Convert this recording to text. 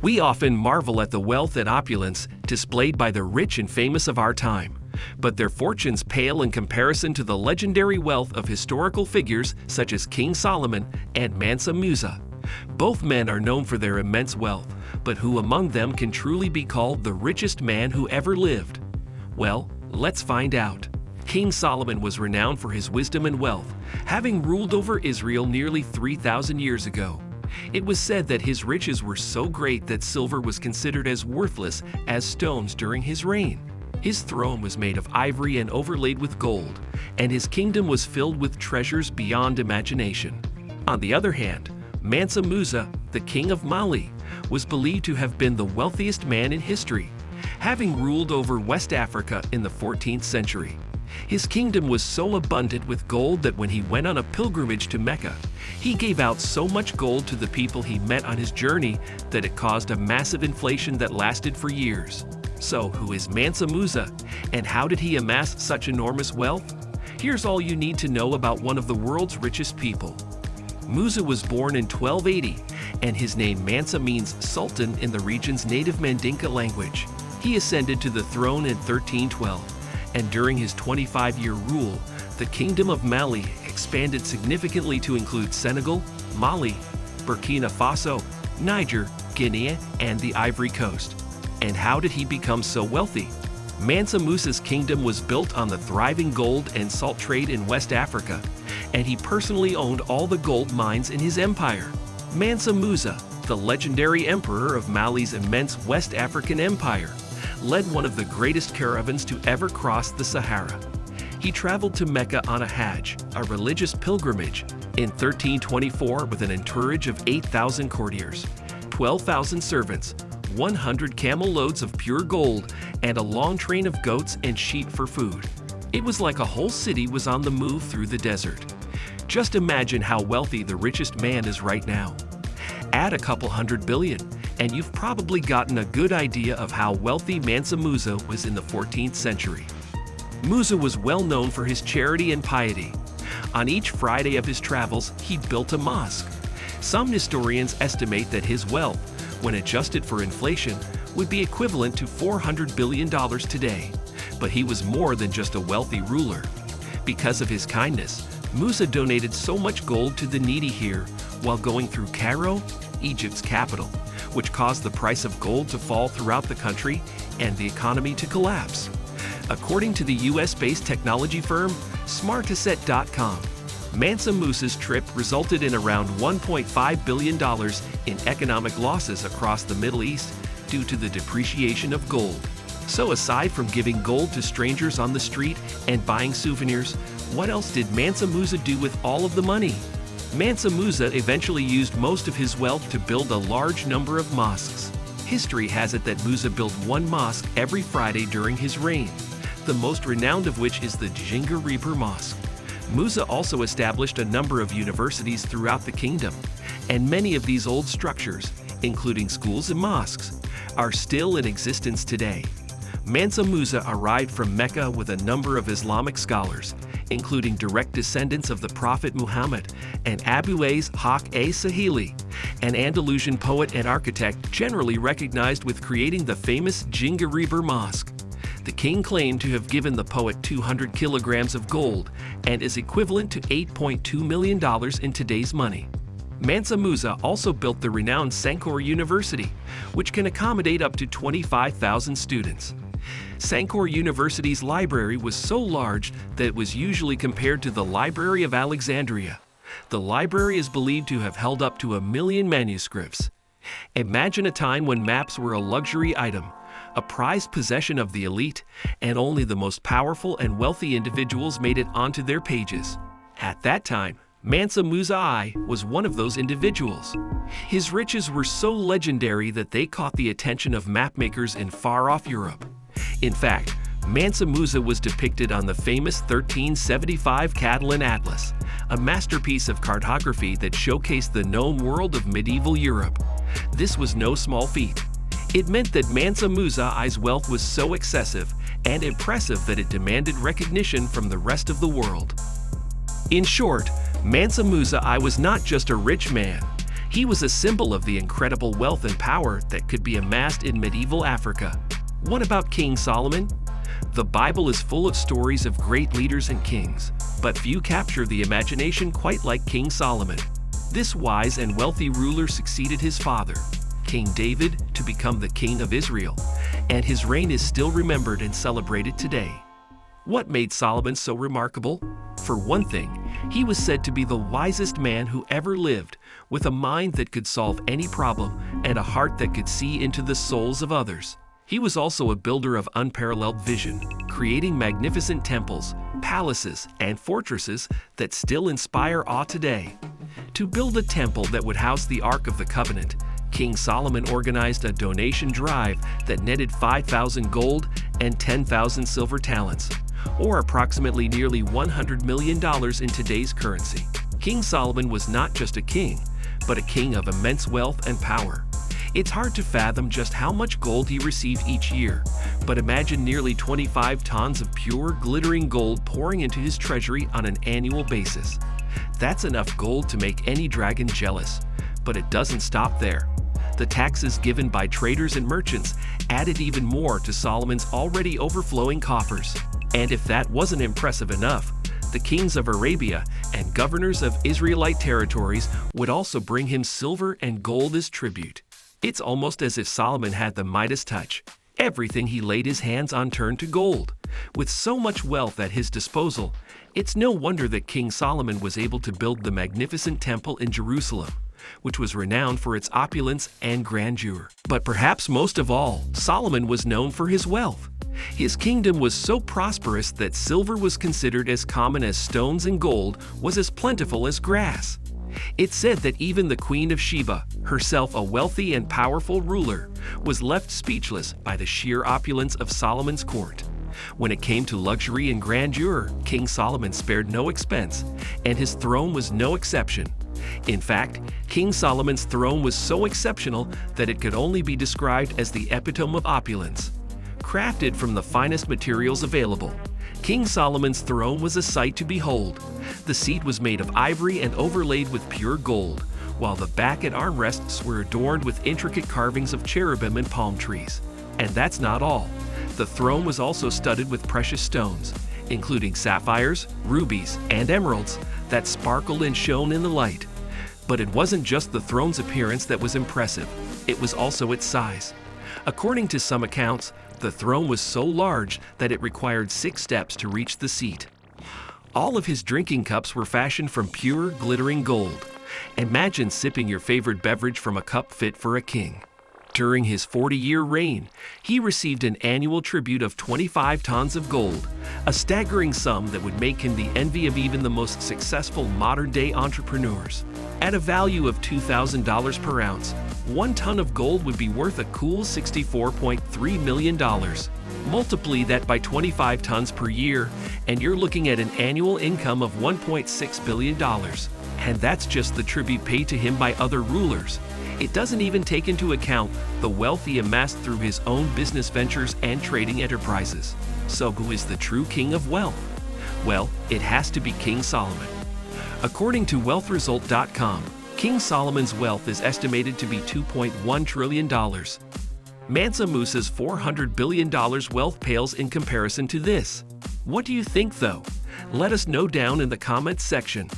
We often marvel at the wealth and opulence displayed by the rich and famous of our time, but their fortunes pale in comparison to the legendary wealth of historical figures such as King Solomon and Mansa Musa. Both men are known for their immense wealth, but who among them can truly be called the richest man who ever lived? Well, let's find out. King Solomon was renowned for his wisdom and wealth, having ruled over Israel nearly 3,000 years ago. It was said that his riches were so great that silver was considered as worthless as stones during his reign. His throne was made of ivory and overlaid with gold, and his kingdom was filled with treasures beyond imagination. On the other hand, Mansa Musa, the king of Mali, was believed to have been the wealthiest man in history, having ruled over West Africa in the 14th century. His kingdom was so abundant with gold that when he went on a pilgrimage to Mecca, he gave out so much gold to the people he met on his journey that it caused a massive inflation that lasted for years. So, who is Mansa Musa, and how did he amass such enormous wealth? Here's all you need to know about one of the world's richest people. Musa was born in 1280, and his name Mansa means sultan in the region's native Mandinka language. He ascended to the throne in 1312. And during his 25-year rule, the Kingdom of Mali expanded significantly to include Senegal, Mali, Burkina Faso, Niger, Guinea, and the Ivory Coast. And how did he become so wealthy? Mansa Musa's kingdom was built on the thriving gold and salt trade in West Africa, and he personally owned all the gold mines in his empire. Mansa Musa, the legendary emperor of Mali's immense West African empire, led one of the greatest caravans to ever cross the Sahara. He traveled to Mecca on a Hajj, a religious pilgrimage, in 1324 with an entourage of 8,000 courtiers, 12,000 servants, 100 camel loads of pure gold, and a long train of goats and sheep for food. It was like a whole city was on the move through the desert. Just imagine how wealthy the richest man is right now. Add a couple $100 billion, and you've probably gotten a good idea of how wealthy Mansa Musa was in the 14th century. Musa was well known for his charity and piety. On each Friday of his travels, he built a mosque. Some historians estimate that his wealth, when adjusted for inflation, would be equivalent to $400 billion today. But he was more than just a wealthy ruler. Because of his kindness, Musa donated so much gold to the needy here while going through Cairo, Egypt's capital, which caused the price of gold to fall throughout the country and the economy to collapse. According to the US-based technology firm Smartasset.com, Mansa Musa's trip resulted in around $1.5 billion in economic losses across the Middle East due to the depreciation of gold. So aside from giving gold to strangers on the street and buying souvenirs, what else did Mansa Musa do with all of the money? Mansa Musa eventually used most of his wealth to build a large number of mosques. History has it that Musa built one mosque every Friday during his reign, the most renowned of which is the Djinguereber Mosque. Musa also established a number of universities throughout the kingdom, and many of these old structures, including schools and mosques, are still in existence today. Mansa Musa arrived from Mecca with a number of Islamic scholars, including direct descendants of the Prophet Muhammad and Abu Ishaq-e-Sahili, an Andalusian poet and architect generally recognized with creating the famous Djinguereber Mosque. The king claimed to have given the poet 200 kilograms of gold and is equivalent to $8.2 million in today's money. Mansa Musa also built the renowned Sankore University, which can accommodate up to 25,000 students. Sankore University's library was so large that it was usually compared to the Library of Alexandria. The library is believed to have held up to 1 million manuscripts. Imagine a time when maps were a luxury item, a prized possession of the elite, and only the most powerful and wealthy individuals made it onto their pages. At that time, Mansa Musa I was one of those individuals. His riches were so legendary that they caught the attention of mapmakers in far-off Europe. In fact, Mansa Musa was depicted on the famous 1375 Catalan Atlas, a masterpiece of cartography that showcased the known world of medieval Europe. This was no small feat. It meant that Mansa Musa I's wealth was so excessive and impressive that it demanded recognition from the rest of the world. In short, Mansa Musa I was not just a rich man. He was a symbol of the incredible wealth and power that could be amassed in medieval Africa. What about King Solomon? The Bible is full of stories of great leaders and kings, but few capture the imagination quite like King Solomon. This wise and wealthy ruler succeeded his father, King David, to become the king of Israel, and his reign is still remembered and celebrated today. What made Solomon so remarkable? For one thing, he was said to be the wisest man who ever lived, with a mind that could solve any problem and a heart that could see into the souls of others. He was also a builder of unparalleled vision, creating magnificent temples, palaces, and fortresses that still inspire awe today. To build a temple that would house the Ark of the Covenant, King Solomon organized a donation drive that netted 5,000 gold and 10,000 silver talents, or approximately nearly $100 million in today's currency. King Solomon was not just a king, but a king of immense wealth and power. It's hard to fathom just how much gold he received each year, but imagine nearly 25 tons of pure, glittering gold pouring into his treasury on an annual basis. That's enough gold to make any dragon jealous, but it doesn't stop there. The taxes given by traders and merchants added even more to Solomon's already overflowing coffers. And if that wasn't impressive enough, the kings of Arabia and governors of Israelite territories would also bring him silver and gold as tribute. It's almost as if Solomon had the Midas touch. Everything he laid his hands on turned to gold. With so much wealth at his disposal, it's no wonder that King Solomon was able to build the magnificent temple in Jerusalem, which was renowned for its opulence and grandeur. But perhaps most of all, Solomon was known for his wealth. His kingdom was so prosperous that silver was considered as common as stones and gold was as plentiful as grass. It's said that even the Queen of Sheba, herself a wealthy and powerful ruler, was left speechless by the sheer opulence of Solomon's court. When it came to luxury and grandeur, King Solomon spared no expense, and his throne was no exception. In fact, King Solomon's throne was so exceptional that it could only be described as the epitome of opulence. Crafted from the finest materials available, King Solomon's throne was a sight to behold. The seat was made of ivory and overlaid with pure gold, while the back and armrests were adorned with intricate carvings of cherubim and palm trees. And that's not all. The throne was also studded with precious stones, including sapphires, rubies, and emeralds that sparkled and shone in the light. But it wasn't just the throne's appearance that was impressive, it was also its size. According to some accounts, the throne was so large that it required 6 steps to reach the seat. All of his drinking cups were fashioned from pure, glittering gold. Imagine sipping your favorite beverage from a cup fit for a king. During his 40-year reign, he received an annual tribute of 25 tons of gold, a staggering sum that would make him the envy of even the most successful modern-day entrepreneurs. At a value of $2,000 per ounce, 1 ton of gold would be worth a cool $64.3 million. Multiply that by 25 tons per year, and you're looking at an annual income of $1.6 billion. And that's just the tribute paid to him by other rulers. It doesn't even take into account the wealth he amassed through his own business ventures and trading enterprises. So who is the true king of wealth? Well, it has to be King Solomon. According to wealthresult.com, King Solomon's wealth is estimated to be $2.1 trillion. Mansa Musa's $400 billion wealth pales in comparison to this. What do you think though? Let us know down in the comments section.